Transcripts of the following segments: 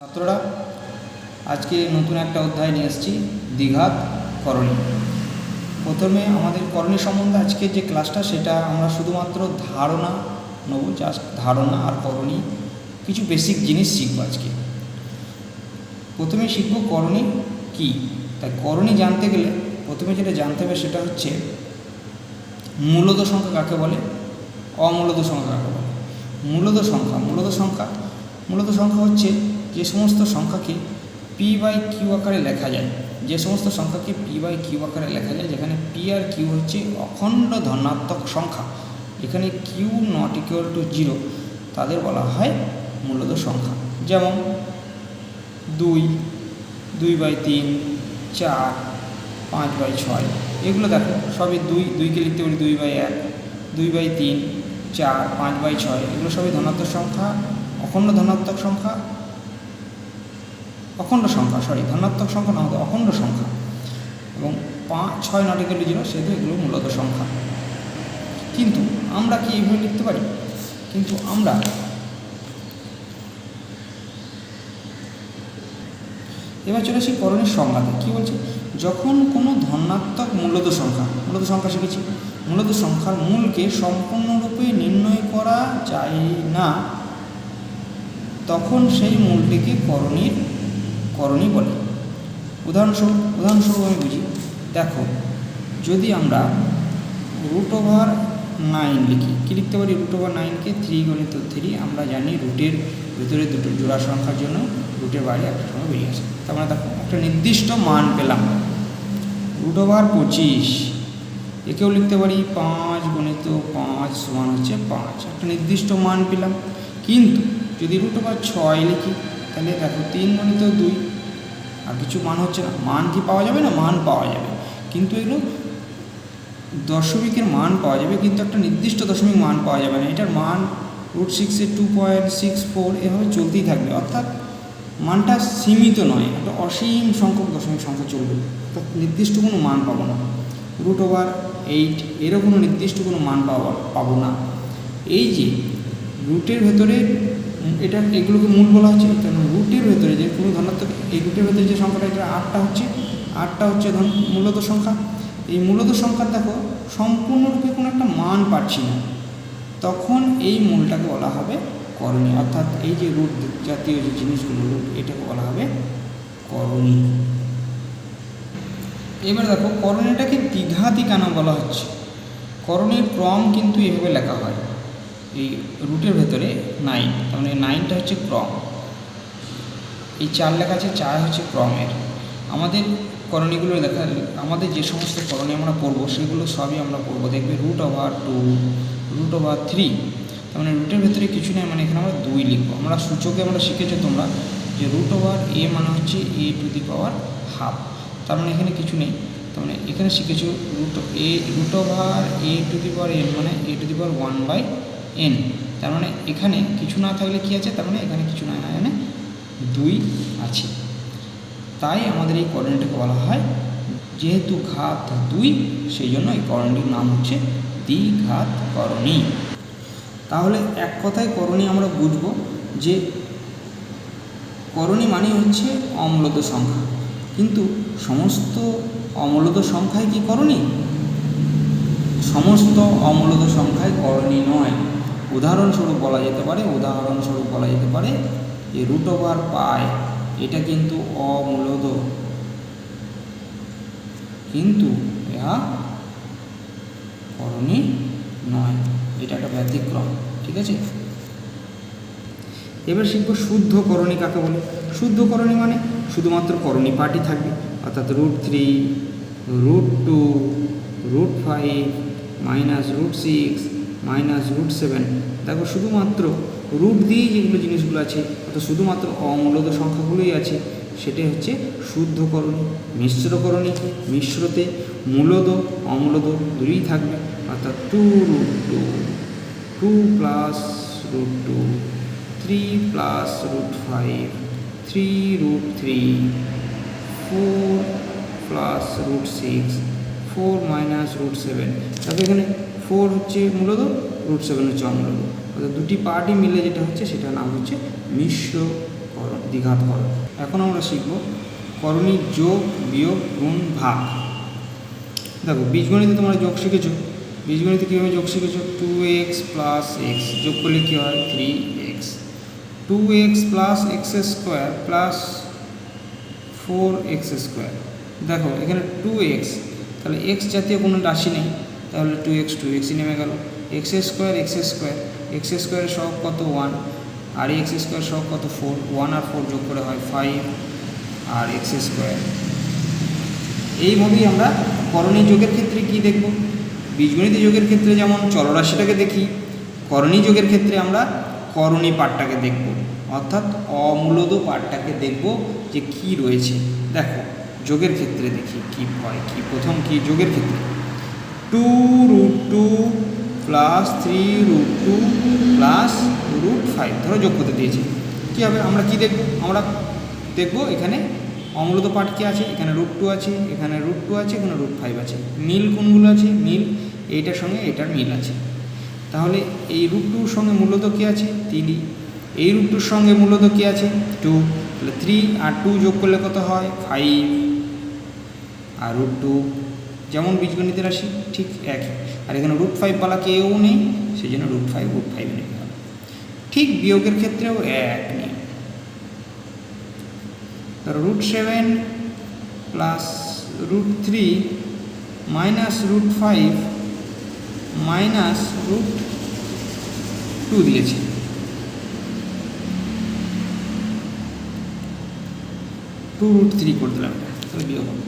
ছাত্ররা আজকে নতুন একটা অধ্যায় নিয়ে এসেছি দ্বিঘাত করণী। প্রথমে আমাদের করণী সম্বন্ধে আজকে যে ক্লাসটা সেটা আমরা শুধুমাত্র ধারণা নেব, জাস্ট ধারণা আর করণী কিছু বেসিক জিনিস শিখব আজকে। প্রথমে শিখব করণী কি। তাই করণী জানতে গেলে প্রথমে যেটা জানতে হবে সেটা হচ্ছে মূলদ সংখ্যা কাকে বলে, অমূলদ সংখ্যা কাকে বলে। মূলদ সংখ্যা হচ্ছে যে সমস্ত সংখ্যাকে পি বাই কিউ আকারে লেখা যায়, যেখানে পি আর কিউ হচ্ছে অখণ্ড ধনাত্মক সংখ্যা, এখানে কিউ নট ইকুয়াল টু 0, তাদের বলা হয় মূলদ সংখ্যা। যেমন 2, 2/3, 4, 5/6, এগুলো দেখো সবই 2কে লিখতে পারি 2/1, 2/3, 4, 5/6, এগুলো সবই ধনাত্মক সংখ্যা, অখণ্ড সংখ্যা এবং 5, 6 নট ইকুয়াল টু 0, সেহেতু এগুলো মূলদ সংখ্যা। কিন্তু আমরা কি এইভাবে লিখতে পারি? কিন্তু আমরা এবার চলে আসি করণীর সংজ্ঞাতে। কী বলছে? যখন কোনো ধনাত্মক মূলদ সংখ্যা শিখেছি, মূলদ সংখ্যার মূলকে সম্পূর্ণরূপে নির্ণয় করা যায় না, তখন সেই মূলটিকে করণী বলে। উদাহরণস্বরূপ আমি বুঝি। দেখো, যদি আমরা √9 লিখি, কী লিখতে পারি? √9কে 3 × 3, আমরা জানি রুটের ভিতরে দুটো জোড়া সংখ্যার জন্য রুটের বাইরে একটা সময় বেরিয়ে আসে। তার মানে দেখো একটা নির্দিষ্ট মান পেলাম। √25, একেও লিখতে পারি 5 × 5 = 5, একটা নির্দিষ্ট মান পেলাম। কিন্তু যদি √6 লিখি, তাহলে দেখো 3 × 2, আর কিছু মান হচ্ছে না। মান কি পাওয়া যাবে না? মান পাওয়া যাবে, কিন্তু এগুলো দশমিকের মান পাওয়া যাবে, কিন্তু একটা নির্দিষ্ট দশমিক মান পাওয়া যাবে না। এটার মান √6 এর 2.64 এভাবে চলতেই থাকবে, অর্থাৎ মানটা সীমিত নয়, একটা অসীম সংখ্যক দশমিক সংখ্যা চলবে, অর্থাৎ নির্দিষ্ট কোনো মান পাবো না। √8 এরও কোনো নির্দিষ্ট কোনো মান পাবো না। এই যে রুটের ভেতরে এগুলোকে মূল বলা হচ্ছে, কারণ রুটের ভেতরে যে কোনো ধনাত্মক, এই রুটের ভেতরে যে সংখ্যাটা, এটা 8টা হচ্ছে মূলদ সংখ্যা। এই মূলদ সংখ্যার দেখো সম্পূর্ণরূপে কোনো একটা মান পাচ্ছি না, তখন এই মূলটাকে বলা হবে করণী, অর্থাৎ এই যে রুট জাতীয় যে জিনিসগুলো, এটাকে বলা হবে করণী। এবার দেখো করণীটাকে দ্বিঘাতই কেন বলা হচ্ছে। করণীর ক্রম কিন্তু এভাবে লেখা হয়, এই রুটের ভেতরে 9, তার মানে 9টা হচ্ছে ক্রম, এই 4 লেখা আছে, 4 হচ্ছে ক্রমের। আমাদের করণীগুলো লেখা, আমাদের যে সমস্ত করণী আমরা পড়বো সেগুলো সবই আমরা পড়বো, দেখবে √2, √3, তার মানে রুটের ভেতরে কিছু নেই, মানে এখানে আমরা 2 লিখবো। আমরা সূচকে আমরা শিখেছো তোমরা যে √a মানে হচ্ছে a², তার মানে এখানে কিছু নেই, তার মানে এখানে শিখেছো √a² মানে a⁴1/n, তার মানে এখানে কিছু না থাকলে কি আছে? তার মানে এখানে কিছু না, এখানে 2 আছে। তাই আমাদের এই করণীটাকে বলা হয়, যেহেতু ঘাত 2, সেই জন্য এই করণীটির নাম হচ্ছে দ্বিঘাত করণী। তাহলে এক কথায় করণী আমরা বুঝব যে করণী মানে হচ্ছে অমূলদ সংখ্যা, কিন্তু সমস্ত অমূলদ সংখ্যায় কি করণী? সমস্ত অমূলদ সংখ্যায় করণী নয়। উদাহরণস্বরূপ বলা যেতে পারে যে √π, এটা কিন্তু অমূলদ, কিন্তু ଏହା করণী নয়, এটা একটা ব্যতিক্রম। ঠিক আছে, এবার শিখব শুদ্ধ করণী কাকে বলে। শুদ্ধ করণী মানে শুধুমাত্র করণী পার্টই থাকবে, অর্থাৎ √3, √2, √5, -√6, -√7, দেখো শুধুমাত্র রুট দিয়েই যেগুলো জিনিসগুলো আছে, অর্থাৎ শুধুমাত্র অমূলদ সংখ্যাগুলোই আছে, সেটাই হচ্ছে শুদ্ধ করণী। মিশ্র করণী, মিশ্রতে মূলদ অমূলদ দুটোই থাকবে, অর্থাৎ 2√2, 2 + √2, 3 + √5, 3√3, 4 + √6, 4 -√7, তারপর এখানে 4 হচ্ছে মূলদ, √7 হচ্ছে অমূলদ, অর্থাৎ দুটি পার্টই মিলে যেটা হচ্ছে সেটার নাম হচ্ছে মিশ্রকরণ। দ্বিঘাত করো। এখন আমরা শিখব করণী যোগ, বিয়োগ, গুণ, ভাগ। দেখো বীজগণিতে তোমরা যোগ শিখেছো। বীজগণিতে কীভাবে যোগ শিখেছো? 2x প্লাস এক্স যোগ করলে কী হয়? 3x। 2x plus x square plus 4x square. দেখো এখানে 2x, তাহলে এক্স জাতীয় কোনো রাশি নেই, তাহলে 2xই নেমে গেল। এক্স স্কোয়ার এক্স স্কোয়ারের সহগ কত? 1, আর এক্স স্কোয়ার সহগ কত? 4। 1 আর 4 যোগ করে হয় 5 আর এক্স স্কোয়ার। এইভাবেই আমরা করণী যোগের ক্ষেত্রে কি দেখব? বীজগণিত যোগের ক্ষেত্রে যেমন চলরাশিটাকে দেখি, করণী যোগের ক্ষেত্রে আমরা করণী পাঠটাকে দেখব, অর্থাৎ অমূলদ পাঠটাকে দেখব যে কি রয়েছে। দেখো যোগের ক্ষেত্রে দেখি কি হয়। কি প্রথম কি যোগের ক্ষেত্রে 2√2 প্লাস 3√2 প্লাস √5 ধরো যোগ করতে দিয়েছি। কী হবে? আমরা কি দেখব? আমরা দেখব এখানে অমূলদ পাঠ কী আছে? এখানে √2 আছে, এখানে √2 আছে, এখানে √5 আছে। মিল কোনগুলো আছে? মিল এইটার সঙ্গে এটার মিল আছে। তাহলে এই √2 সঙ্গে মূলত কী আছে? 3। এই √2 সঙ্গে মূলত কী আছে? 2। তাহলে 3 আর 2 যোগ করলে কত হয়? 5 আর √2। যেমন বীজগণিতের রাশি ঠিক একই। আর এখানে √5 পালা কেউ নেই, সেই জন্য √5 নেই। ঠিক বিয়োগের ক্ষেত্রেও এক নেই। √7 প্লাস √3 মাইনাস √5 মাইনাস √2 দিয়েছে। √3 করে দিলাম, তাহলে বিয়োগ হবে।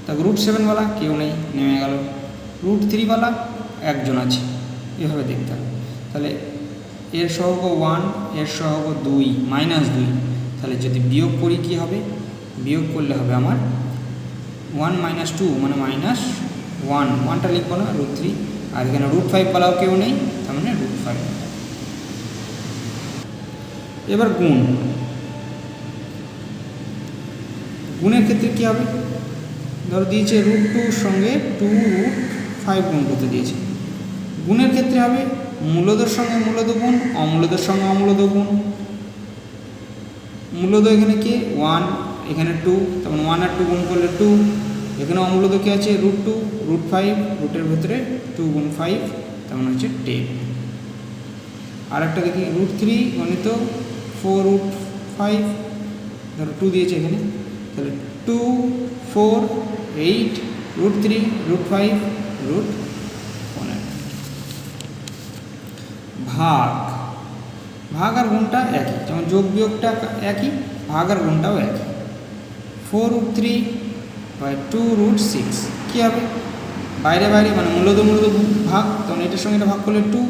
তারপর √7 কেউ নেই, নেমে গেল। √3 একজন আছে, এভাবে দেখতে হবে। তাহলে এর সহগ 1, এর সহগ 2 -2। তাহলে যদি বিয়োগ করি কী হবে? বিয়োগ করলে হবে আমার 1 - 2 মানে -1। 1টা লিখবো না, √3। আর এখানে √5 কেউ নেই, তার মানে √5। এবার গুণের ক্ষেত্রে কী হবে? ধরো দিয়েছে √2 সঙ্গে 2√5 গুণ করতে দিয়েছে। গুণের ক্ষেত্রে হবে মূলদের সঙ্গে মূলদ গুণ, অমূলদের সঙ্গে অমূলদ গুণ। মূলদ এখানে কি? 1, এখানে 2, তখন 1 আর 2 গুণ করলে 2। এখানে অমূলদ কী আছে? √2, √5, রুটের ভেতরে 2 গুণ 5, তেমন হচ্ছে 10। আর একটা দেখি √3 গণিত 4√5, ধরো 2 দিয়েছে এখানে, তাহলে 2, 4, 8, √3, √5, √15। ভাগ আর গুণটা একই, যেমন যোগ বিয়োগটা একই, ভাগ আর গুণটাও একই। 4√3/2√6 কী হবে? বাইরে মানে মূলদ ভাগ, তখন এটার সঙ্গে এটা ভাগ করলে 2,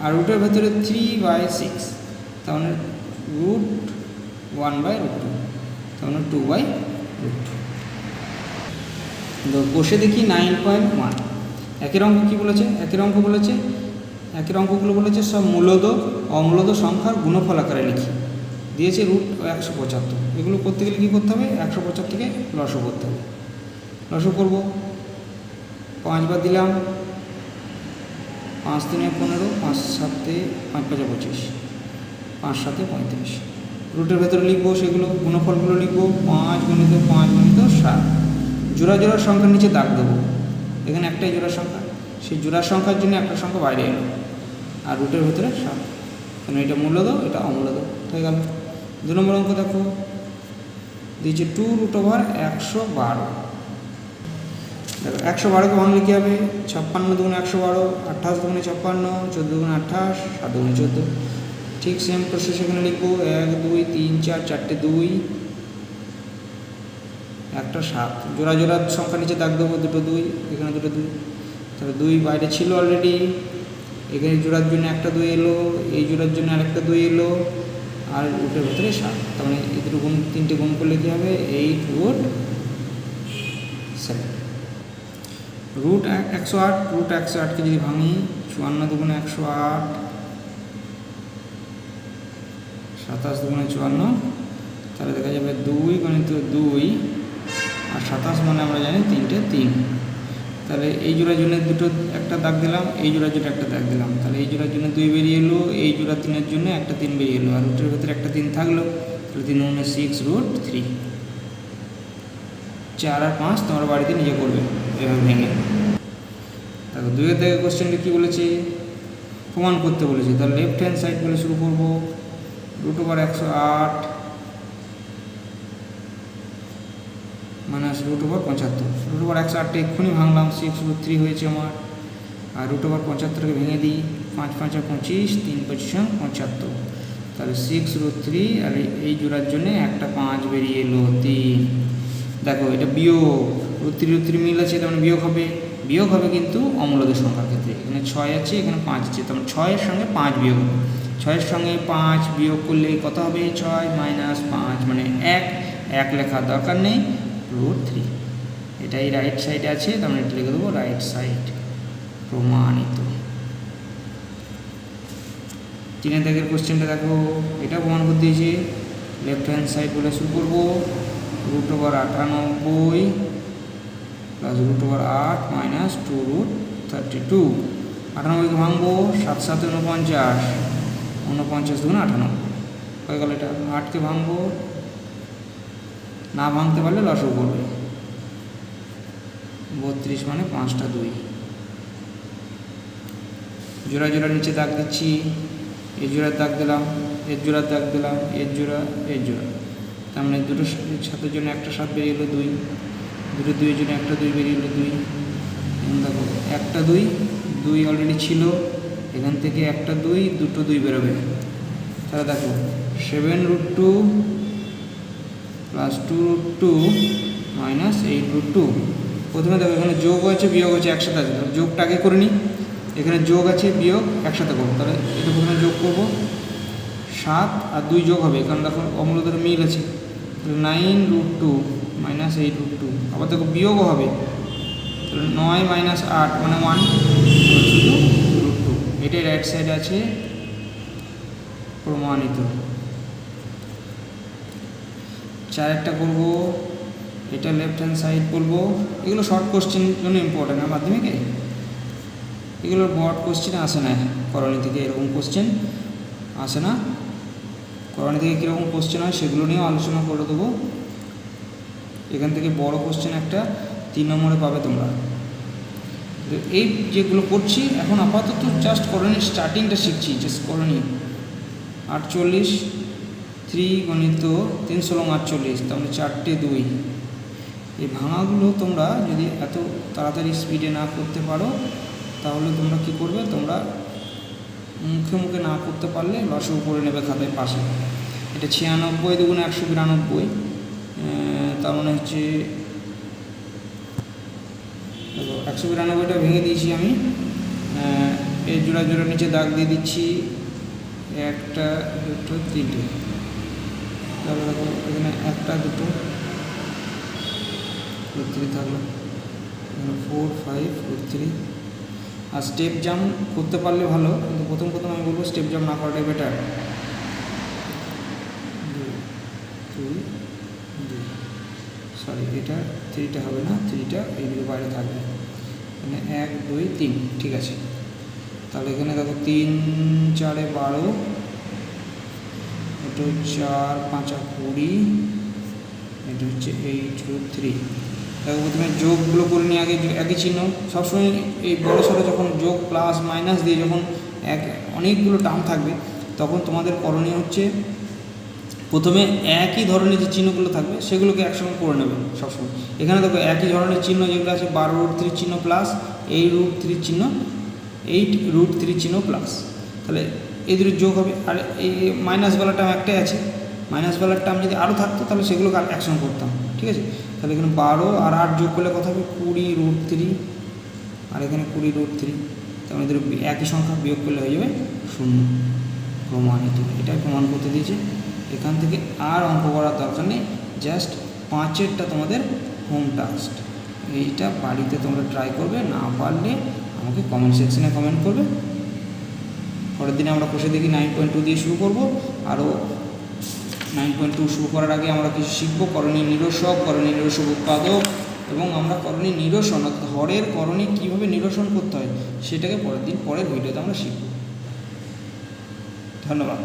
আর রুটের ভেতরে 3/6, তাহলে √1/√2, তাহলে 2/√2। বসে দেখি 9.1। একের অঙ্ক কী বলেছে? একের অঙ্কগুলো বলেছে সব মূলদ অমূলদ সংখ্যার গুণফল আকারে লিখি। দিয়েছে √175। এগুলো করতে গেলে কী করতে হবে? 175কে লসও করতে হবে। লসও করবো, 5 বার দিলাম, 5 3 15, 5 7 5 5 25, 5 7 35। রুটের ভেতরে লিখবো, সেগুলো গুণফলগুলো লিখবো। 5 × 5 × 7। জোড়া সংখ্যার নিচে দাগ দেবো। এখানে একটাই জোড়া সংখ্যা, সেই জোড়া সংখ্যার জন্য একটা সংখ্যা বাইরে এলো, আর রুটের ভেতরে 7। কারণ এটা মূলদ, এটা অমূলদ হয়ে গেল। 2 নম্বর অঙ্ক দেখো, দিয়েছে 2√112। দেখো 112কে ভাঙলে কী হবে? 56 × 112, 28 × 56, 14 × 28, 7 × 14। ঠিক সেম প্রসেস এখানে লিখবো। 1 2 3 4, 4টে 2, একটা 7। জোড়া সংখ্যা নিচে দাগ দেবো, দুটো 2, এখানে দুটো 2। তাহলে 2 বাইরে ছিল অলরেডি, এখানে জোড়ার জন্য একটা 2 এলো, এই জোড়ার জন্য আরেকটা 2 এলো, আর রুটের ভেতরে 7। তার মানে এই দুটো গুণ, 3টে গুণ করলে কী হবে? 8√7। √108কে যদি ভাঙি, 54 2 × 108, 27 2 × 54, তাহলে দেখা যাবে 2 × 2, আর 27 মানে আমরা জানি 3টে 3। তাহলে এই জোড়ার জন্য একটা দাগ দিলাম, এই জোড়ার জন্য একটা দাগ দিলাম। তাহলে এই জোড়ার জন্য 2 বেরিয়ে এলো, এই জোড়া 3-এর জন্য একটা 3 বেরিয়ে এলো, আর রুটের ভেতরে একটা 3 থাকলো। 3/6√3। 4 আর 5 তোমরা বাড়িতে নিজে করবে এভাবে ভেঙে। দেখো 2 থেকে কোশ্চেনটা কী বলেছে, প্রমাণ করতে বলেছে। তাহলে লেফট হ্যান্ড সাইড বলে শুরু করবো। √108 মাইনাস √75। √108টা এক্ষুনি ভাঙলাম, 6√3 হয়েছে আমার। আর √75কে ভেঙে দিই, 5 5 25, 3 25 75। তাহলে 6√3 আর এই জোড়ার জন্যে একটা 5 বেরিয়ে এলো, 3। দেখো এটা বিয়োগ, √3 মিল আছে, তার মানে বিয়োগ হবে কিন্তু অমূলদের সংখ্যার ক্ষেত্রে। এখানে 6 আছে, এখানে 5 আছে, তার মানে 6-এর সঙ্গে 5 বিয়োগ হবে। 6-এর সঙ্গে 5 বিয়োগ করলে কত হবে, 6 - 5 মানে 1 লেখার দরকার নেই, √3। এটাই রাইট সাইডে আছে, তার মানে এটা লিখে দেবো রাইট সাইড, প্রমাণিত। 3 দাগের কোশ্চেনটা দেখো, এটা প্রমাণ করতে দিয়েছে। লেফট হ্যান্ড সাইড বলে শুরু করবো। √98 প্লাস √8 মাইনাস 2√32। 98কে ভাঙবো, 7 7 49, 49 2 98 হয়ে গেল। এটা 8কে ভাঙবো, না ভাঙতে পারলে লসও করবে। 32 মানে 5টা 2। জোড়া জোড়া নিচে দাগ দিচ্ছি। এর জোড়ার দাগ দিলাম, এর জোড়ার দাগ দিলাম, এর জোড়া, এর জোড়া। তার মানে দুটো সাতের জন্য একটা 7 বেরিয়ে এলো 2, দুটো 2-এর জন্য একটা 2 বেরিয়ে এলো 2। এখন দেখো একটা 2 অলরেডি ছিল, এখান থেকে একটা 2, দুটো 2 বেরোবে। তাহলে দেখো 7√2 প্লাস 2√2 মাইনাস 8√2। প্রথমে দেখো এখানে যোগ হয়েছে বিয়োগ হয়েছে একসাথে আছে, যোগটা আগে করে নিই। এখানে যোগ আছে বিয়োগ একসাথে করবো, তাহলে এটা প্রথমে যোগ করবো। 7 আর 2 যোগ হবে, কারণ দেখো অমূলদের মিল আছে। 9√2 মাইনাস 8√2। আবার দেখো বিয়োগও হবে, তাহলে 9 - 8 মানে 1, শুধু √2। এটাই রাইট সাইড আছে, প্রমাণিত। 4একটা করবো, এটা লেফট হ্যান্ড সাইড বলবো। এগুলো শর্ট কোশ্চেন জন্য ইম্পর্টেন্ট, আর মাধ্যমিকে এগুলোর বড় কোশ্চেন আসে না। করণী থেকে এরকম কোশ্চেন আসে না। করণী থেকে কীরকম কোশ্চেন হয় সেগুলো নিয়েও আলোচনা করে দেবো। এখান থেকে বড় কোশ্চেন একটা 3 নম্বরে পাবে তোমরা। এই যেগুলো করছি এখন আপাতত জাস্ট করণীর স্টার্টিংটা শিখছি, জাস্ট করণী। 48 3 গণিত 3 16 48, তাহলে 4টে 2। এই ভাঙাগুলো তোমরা যদি এত তাড়াতাড়ি স্পিডে না করতে পারো তাহলে তোমরা কি করবে, তোমরা মুখে মুখে না করতে পারলে লসও করে নেবে খাতায় পাশে। এটা 96 × 192, তার মানে হচ্ছে 192টা ভেঙে দিয়েছি আমি। এই জোড়া জোড়া নিচে দাগ দিয়ে দিচ্ছি, 1 2 3। তাহলে দেখো এখানে 1 2 3 থাকলো, 4 5 3। আর স্টেপ জাম্প করতে পারলে ভালো, কিন্তু প্রথম আমি বলবো স্টেপ জাম্প না করাটাই বেটার। 2 2, সরি এটা 3টা হবে না, 3টা এইদিকে বাইরে থাকবে। এখানে 1 2 3, ঠিক আছে। তাহলে এখানে দেখো 3 4 12, এটা 4 5 20, এটা হচ্ছে 8√3। দেখো প্রথমে যোগগুলো করে নিয়ে আগে একই চিহ্ন। সবসময় এই বড়ো সড়ো যখন যোগ প্লাস মাইনাস দিয়ে যখন অনেকগুলো টার্ম থাকবে তখন তোমাদের করণীয় হচ্ছে প্রথমে একই ধরনের যে চিহ্নগুলো থাকবে সেগুলোকে একসঙ্গে করে নেবে সবসময়। এখানে দেখো একই ধরনের চিহ্ন যেগুলো আছে 12√3 চিহ্ন প্লাস 8√3 চিহ্ন, 8√3 চিহ্ন প্লাস, তাহলে এই দুটো যোগ হবে। আর এই মাইনাসওয়ালা টার্ম একটাই আছে, মাইনাসওয়ালার টার্ম যদি আরও থাকতো তাহলে সেগুলোকে একসঙ্গে করতাম, ঠিক আছে। তাহলে এখানে 12 আর 8 যোগ করলে কত হবে, 20√3, আর এখানে 20√3। তার মধ্যে একই সংখ্যা বিয়োগ করলে হয়ে যাবে 0, প্রমাণিত। এটাই প্রমাণ করতে দিয়েছে। এখান থেকে আর অঙ্ক করার দরকার নেই, জাস্ট 5এরটা তোমাদের হোম টাস্ক। এইটা বাড়িতে তোমরা ট্রাই করবে, না পারলে আমাকে কমেন্ট সেকশনে কমেন্ট করবে। পরের দিনে আমরা কষে দেখি 9.2 দিয়ে শুরু করব। আরও 9.2 শুরু করার আগে আমরা কিছু শিখব, করণী নিরসক, করণী নিরসক উৎপাদক, এবং আমরা করণী নিরসন অর্থাৎ হরের করণী কীভাবে নিরসন করতে হয় সেটাকে পরের ভিডিওতে আমরা শিখব। ধন্যবাদ।